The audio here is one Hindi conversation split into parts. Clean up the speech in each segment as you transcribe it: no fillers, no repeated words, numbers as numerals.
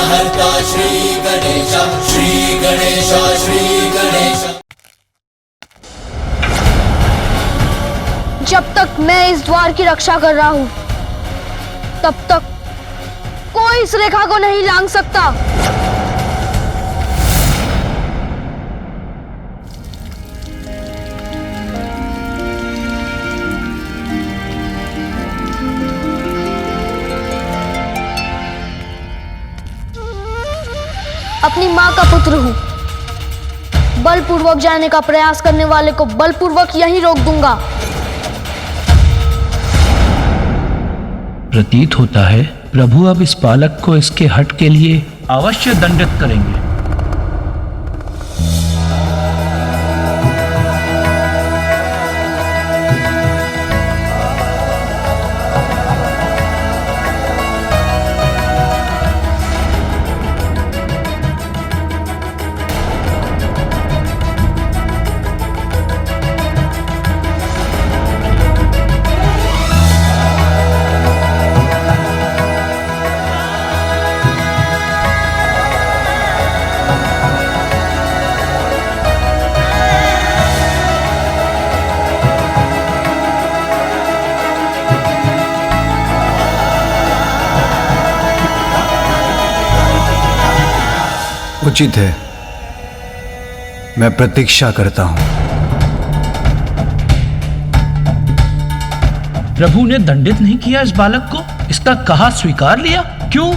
विघ्नहर्ता श्री गणेश, श्री गणेश, श्री गणेश। जब तक मैं इस द्वार की रक्षा कर रहा हूं, तब तक कोई इस रेखा को नहीं लांघ सकता। अपनी मां का पुत्र हूं, बलपूर्वक जाने का प्रयास करने वाले को बलपूर्वक यहीं रोक दूंगा। प्रतीत होता है प्रभु अब इस बालक को इसके हठ के लिए अवश्य दंडित करेंगे। उचित है, मैं प्रतीक्षा करता हूं। प्रभु ने दंडित नहीं किया इस बालक को, इसका कहा स्वीकार लिया, क्यों?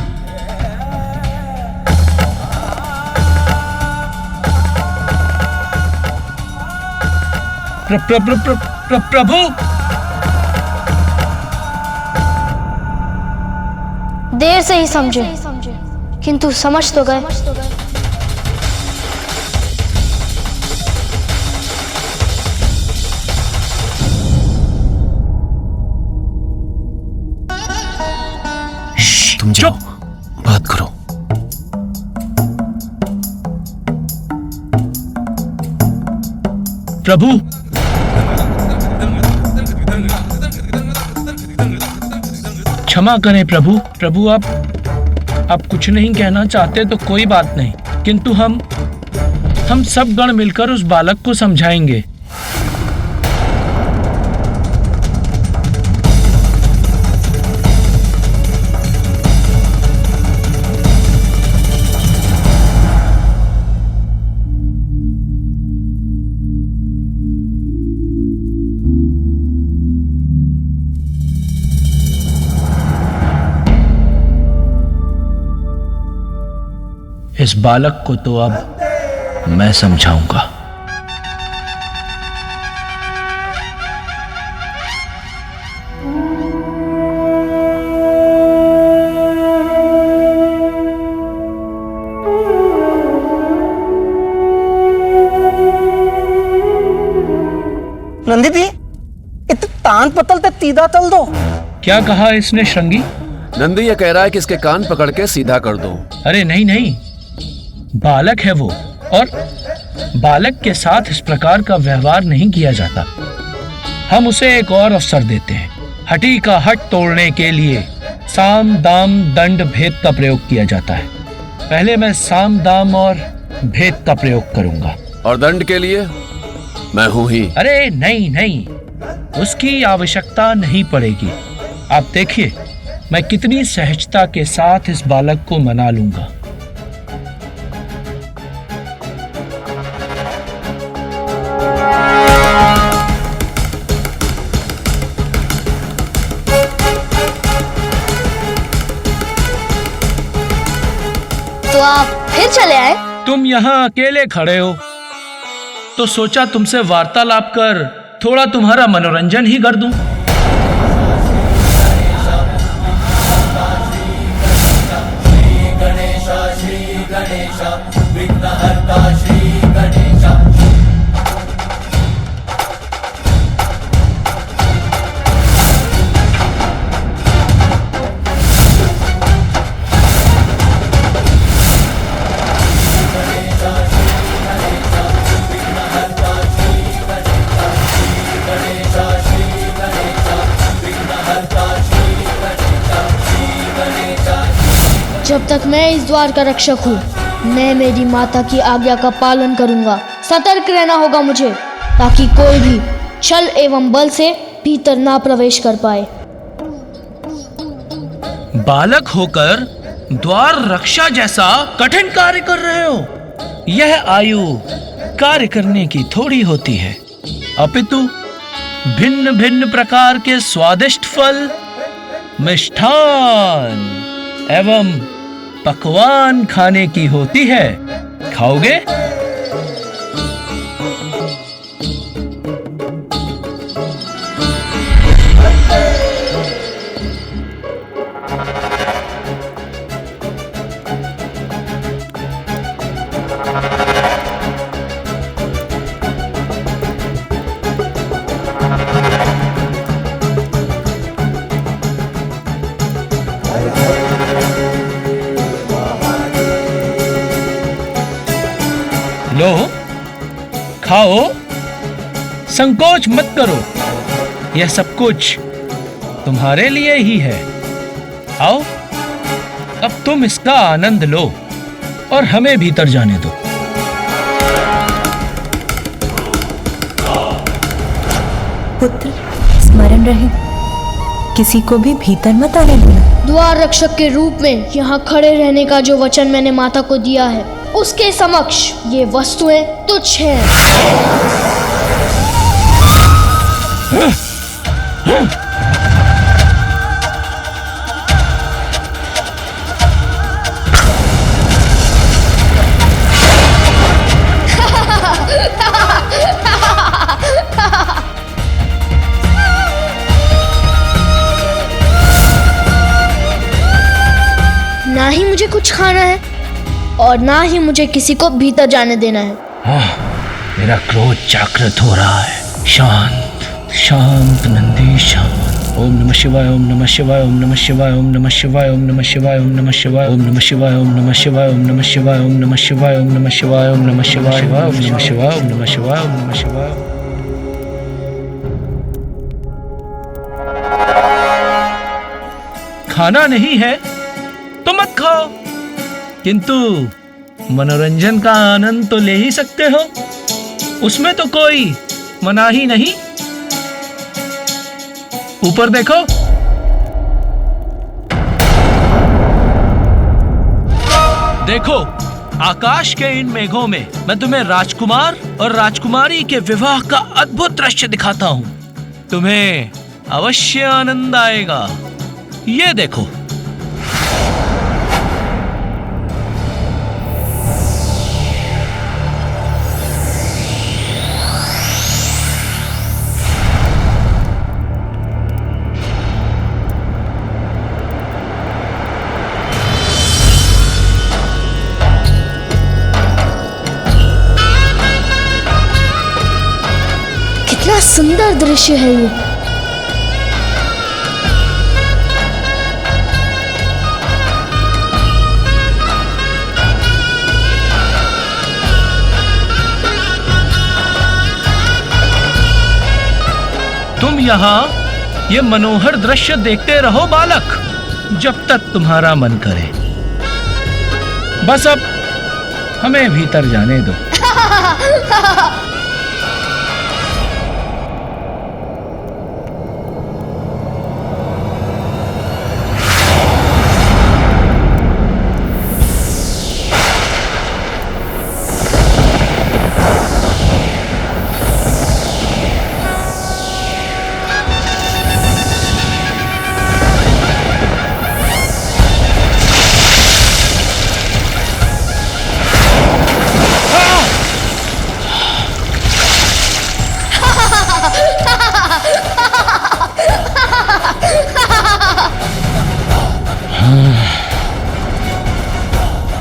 प्रभु देर से ही समझे, किंतु समझ तो गए। तुम जाओ, बात करो। प्रभु क्षमा करें प्रभु। प्रभु आप कुछ नहीं कहना चाहते तो कोई बात नहीं, किंतु हम सब गण मिलकर उस बालक को समझाएंगे। इस बालक को तो अब मैं समझाऊंगा। नंदी दी, इत तान पतल ते तीदा तल दो। क्या कहा इसने श्रृंगी? नंदी ये कह रहा है कि इसके कान पकड़ के सीधा कर दो। अरे नहीं नहीं, बालक है वो, और बालक के साथ इस प्रकार का व्यवहार नहीं किया जाता। हम उसे एक और अवसर देते हैं। हठी का हट तोड़ने के लिए साम दाम दंड भेद का प्रयोग किया जाता है। पहले मैं साम दाम और भेद का प्रयोग करूंगा। और दंड के लिए मैं हूं ही। अरे नहीं नहीं, उसकी आवश्यकता नहीं पड़ेगी। आप देखिए मैं कितनी सहजता के साथ इस बालक को मना लूंगा। तो आप फिर चले आए? तुम यहाँ अकेले खड़े हो तो सोचा तुमसे वार्तालाप कर थोड़ा तुम्हारा मनोरंजन ही कर दूं। विघ्नहर्ता श्री गणेश। तक मैं इस द्वार का रक्षक हूँ। मैं मेरी माता की आज्ञा का पालन करूंगा। सतर्क रहना होगा मुझे, ताकि कोई भी छल एवं बल से भीतर ना प्रवेश कर पाए। बालक होकर द्वार रक्षा जैसा कठिन कार्य कर रहे हो। यह आयु कार्य करने की थोड़ी होती है, अपितु भिन्न भिन्न प्रकार के स्वादिष्ट फल, मिष्ठान एवं पकवान खाने की होती है। खाओगे? लो, खाओ, संकोच मत करो। यह सब कुछ तुम्हारे लिए ही है। आओ, अब तुम इसका आनंद लो और हमें भीतर जाने दो। पुत्र, स्मरण रहे, किसी को भी भीतर मत आने देना। द्वार रक्षक के रूप में यहाँ खड़े रहने का जो वचन मैंने माता को दिया है, उसके समक्ष ये वस्तुएं तुच्छ हैं। ना ही मुझे कुछ खाना है और ना ही मुझे किसी को भीतर जाने देना है। मेरा क्रोध जागृत हो रहा है। शांत शांत नंदी शांत। ओम नमः शिवाय, ओम नमः शिवाय, ओम नमः शिवाय, ओम नमः शिवाय, ओम नमः शिवाय, ओम नमः शिवाय, ओम नमः शिवाय, ओम नमः शिवाय, ओम नमः शिवाय, ओम नमः शिवाय, ओम नमः शिवाय, ओम नमः शिवाय, ओम नमः शिवाय, ओम नमः शिवाय, ओम नमः शिवाय। खाना नहीं है तो मत खाओ, किंतु मनोरंजन का आनंद तो ले ही सकते हो। उसमें तो कोई मनाही नहीं। ऊपर देखो, देखो आकाश के इन मेघों में मैं तुम्हें राजकुमार और राजकुमारी के विवाह का अद्भुत दृश्य दिखाता हूं। तुम्हें अवश्य आनंद आएगा। ये देखो। कितना सुंदर दृश्य है ये। तुम यहाँ ये मनोहर दृश्य देखते रहो बालक, जब तक तुम्हारा मन करे। बस अब हमें भीतर जाने दो।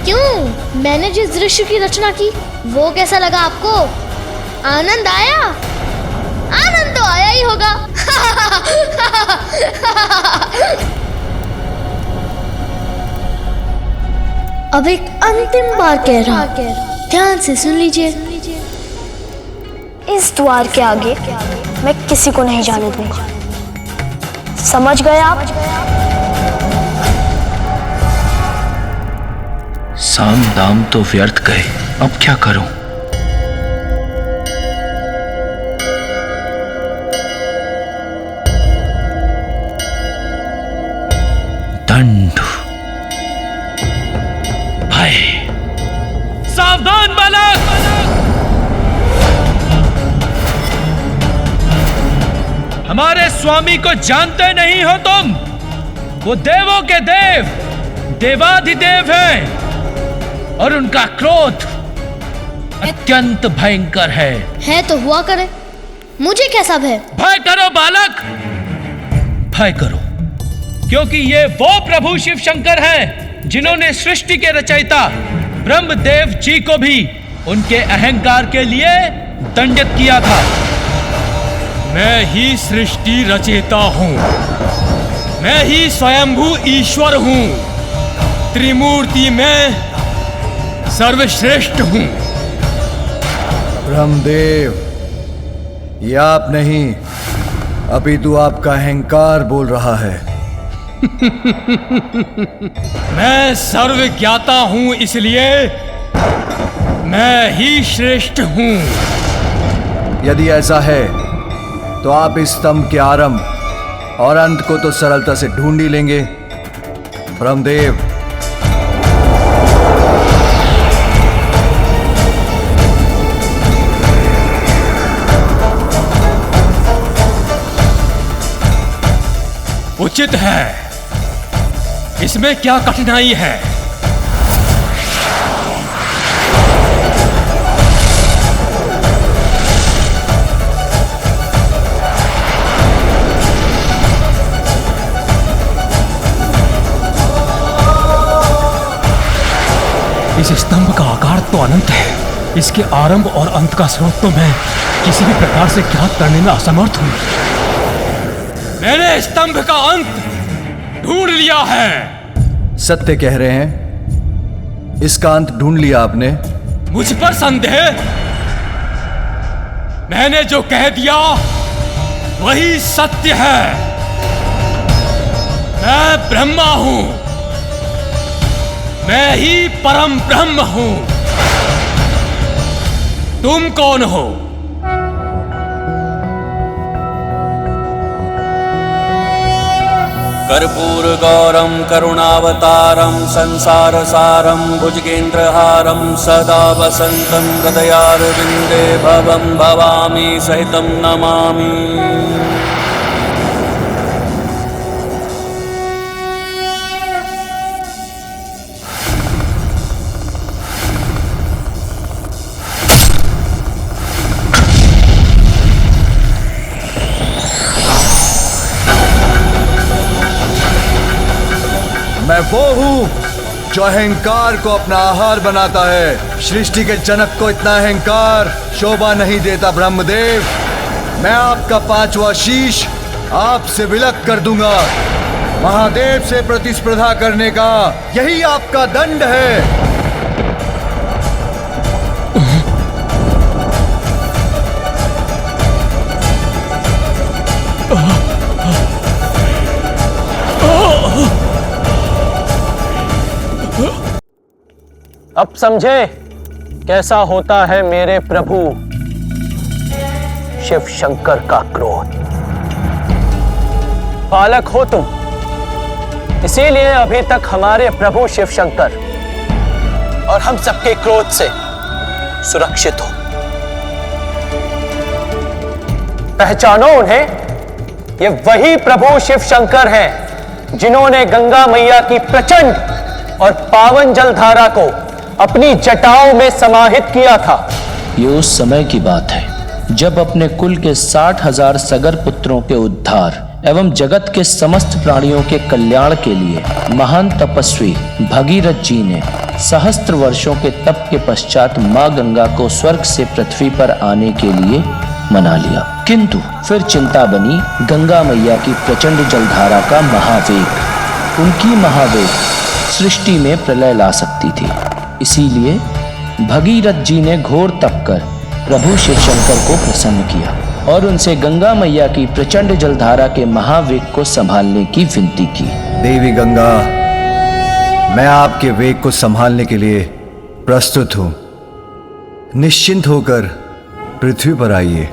क्यों? मैंने जिस दृश्य की रचना की वो कैसा लगा आपको? आनंद आया? आनंद तो आया ही होगा। अब एक अंतिम बार कह रहा हूं, ध्यान से सुन लीजिए। इस द्वार के आगे मैं किसी को नहीं जाने दूंगा। समझ गए आप? साम दाम तो व्यर्थ गए, अब क्या करूं? दंड, भय। सावधान बालक! हमारे स्वामी को जानते नहीं हो तुम? वो देवों के देव, देवाधिदेव हैं और उनका क्रोध अत्यंत भयंकर है तो हुआ करे, मुझे कैसा भय? भय करो बालक, भय करो, क्योंकि ये वो प्रभु शिव शंकर हैं जिन्होंने सृष्टि के रचयिता ब्रह्मदेव जी को भी उनके अहंकार के लिए दंडित किया था। मैं ही सृष्टि रचयिता हूँ, मैं ही स्वयंभू ईश्वर हूँ, त्रिमूर्ति में सर्वश्रेष्ठ हूँ। ब्रह्मदेव, ये आप नहीं, अपितु आपका अहंकार बोल रहा है। मैं सर्वज्ञाता हूँ, इसलिए मैं ही श्रेष्ठ हूँ। यदि ऐसा है तो आप इस स्तंभ के आरंभ और अंत को तो सरलता से ढूंढ ही लेंगे। ब्रह्मदेव, उचित है, इसमें क्या कठिनाई है? इस स्तंभ का आकार तो अनंत है, इसके आरंभ और अंत का स्रोत तो मैं किसी भी प्रकार से ज्ञात करने में असमर्थ हूं। मैंने स्तंभ का अंत ढूंढ लिया है। सत्य कह रहे हैं? इसका अंत ढूंढ लिया आपने? मुझ पर संदेह? मैंने जो कह दिया वही सत्य है। मैं ब्रह्मा हूं, मैं ही परम ब्रह्म हूं। तुम कौन हो? कर्पूर गौरम करुणावतारम संसार सारम भुजगेन्द्रहारम सदा वसंतम हृदयारविंदे भवम भवामी सहितम नमामि। मैं वो हूं जो अहंकार को अपना आहार बनाता है। सृष्टि के जनक को इतना अहंकार शोभा नहीं देता। ब्रह्मदेव, मैं आपका पांचवा शीश आपसे विलग कर दूंगा। महादेव से प्रतिस्पर्धा करने का यही आपका दंड है। अब समझे कैसा होता है मेरे प्रभु शिव शंकर का क्रोध। बालक हो तुम, इसीलिए अभी तक हमारे प्रभु शिव शंकर और हम सबके क्रोध से सुरक्षित हो। पहचानो उन्हें, ये वही प्रभु शिव शंकर हैं जिन्होंने गंगा मैया की प्रचंड और पावन जलधारा को अपनी जटाओं में समाहित किया था। ये उस समय की बात है जब अपने कुल के 60,000 सगर पुत्रों के उद्धार एवं जगत के समस्त प्राणियों के कल्याण के लिए महान तपस्वी भगीरथ जी ने सहस्त्र वर्षों के तप के पश्चात मां गंगा को स्वर्ग से पृथ्वी पर आने के लिए मना लिया। किंतु फिर चिंता बनी गंगा मैया की प्रचंड जलधारा का महावेग। उनकी महावेग सृष्टि में प्रलय ला सकती थी। इसीलिए भगीरथ जी ने घोर तप कर प्रभु शिव शंकर को प्रसन्न किया और उनसे गंगा मैया की प्रचंड जलधारा के महावेग को संभालने की विनती की। देवी गंगा, मैं आपके वेग को संभालने के लिए प्रस्तुत हूं। निश्चिंत होकर पृथ्वी पर आइए।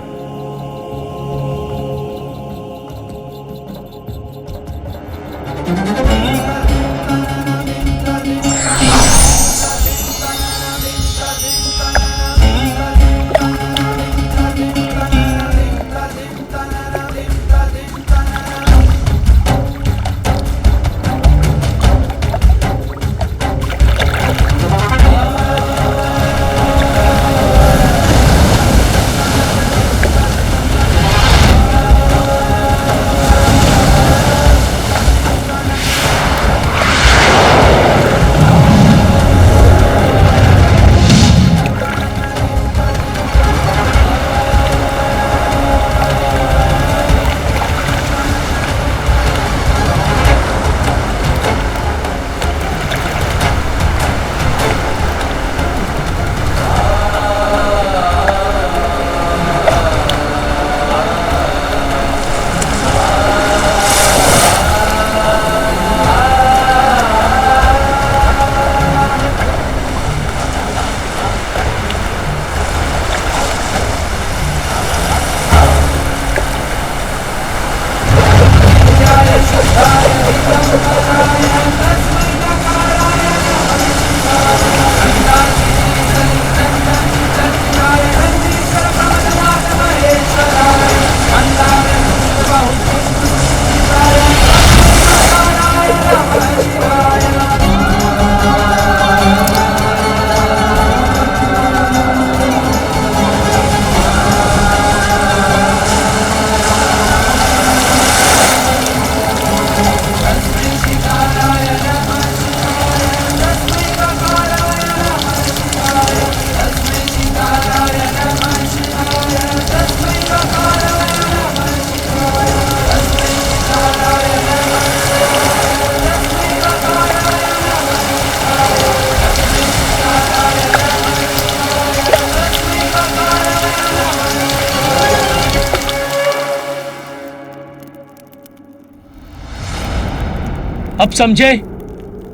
अब समझे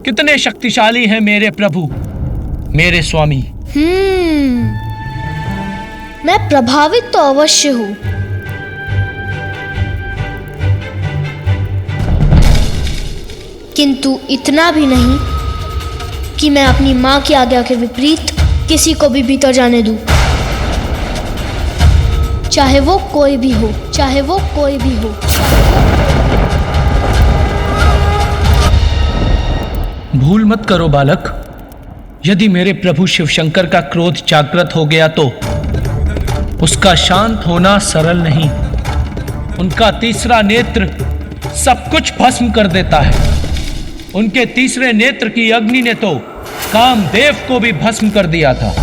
कितने शक्तिशाली हैं मेरे प्रभु, मेरे स्वामी। मैं प्रभावित तो अवश्य हूं, किंतु इतना भी नहीं कि मैं अपनी मां की आज्ञा के विपरीत किसी को भी भीतर जाने दूं, चाहे वो कोई भी हो, चाहे वो कोई भी हो। भूल मत करो बालक, यदि मेरे प्रभु शिव शंकर का क्रोध जागृत हो गया तो उसका शांत होना सरल नहीं। उनका तीसरा नेत्र सब कुछ भस्म कर देता है। उनके तीसरे नेत्र की अग्नि ने तो कामदेव को भी भस्म कर दिया था।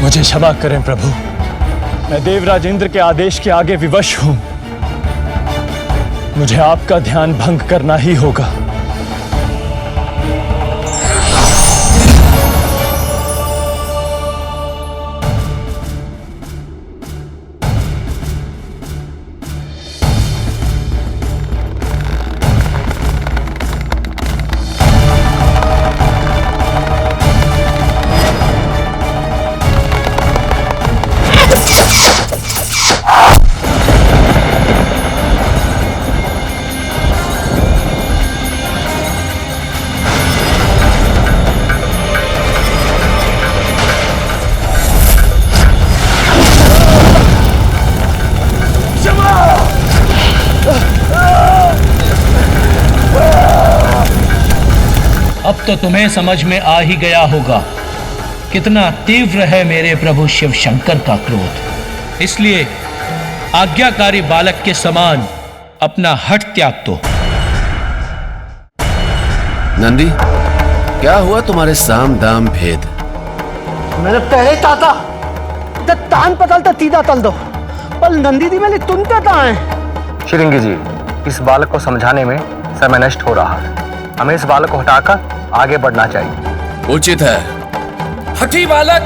मुझे क्षमा करें प्रभु, मैं देवराज इंद्र के आदेश के आगे विवश हूं। मुझे आपका ध्यान भंग करना ही होगा। अब तो तुम्हें समझ में आ ही गया होगा कितना तीव्र है मेरे प्रभु शिव शंकर का क्रोध। इसलिए आज्ञाकारी बालक के समान अपना हठ त्याग दो। नंदी, क्या हुआ तुम्हारे साम दाम भेद? मैंने पहले ताता तान पतल तीदा तल दो, पर नंदी दी मैंने तुम कहता है। श्रृंगी जी, इस बालक को समझाने में समय नष्ट हो रहा है। हमें इस बालक को हटाकर आगे बढ़ना चाहिए। उचित है। हठी बालक,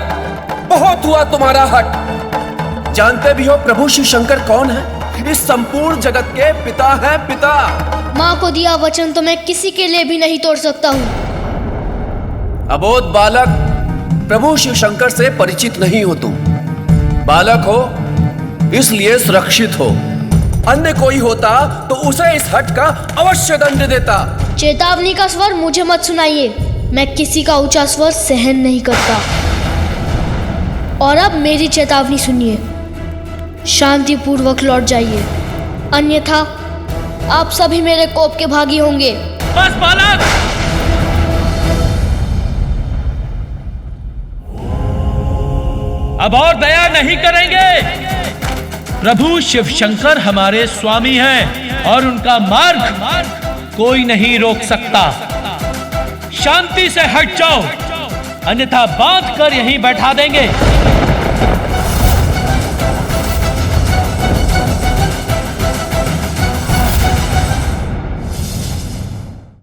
बहुत हुआ तुम्हारा हट। जानते भी हो प्रभु शिव शंकर कौन है? इस संपूर्ण जगत के पिता हैं, पिता। माँ को दिया वचन तो मैं किसी के लिए भी नहीं तोड़ सकता हूँ। अबोध बालक, प्रभु शिव शंकर से परिचित नहीं हो तुम। बालक हो इसलिए सुरक्षित हो। अन्य कोई होता तो उसे इस हट का अवश्य दंड देता। चेतावनी का स्वर मुझे मत सुनाइए, मैं किसी का ऊंचा स्वर सहन नहीं करता। और अब मेरी चेतावनी सुनिए, शांतिपूर्वक लौट जाइए, अन्यथा आप सभी मेरे कोप के भागी होंगे। बस बालक, अब और दया नहीं करेंगे। प्रभु शिव शंकर हमारे स्वामी हैं और उनका मार्ग कोई नहीं रोक सकता। शांति से हट जाओ, अन्यथा बांध कर यहीं बैठा देंगे।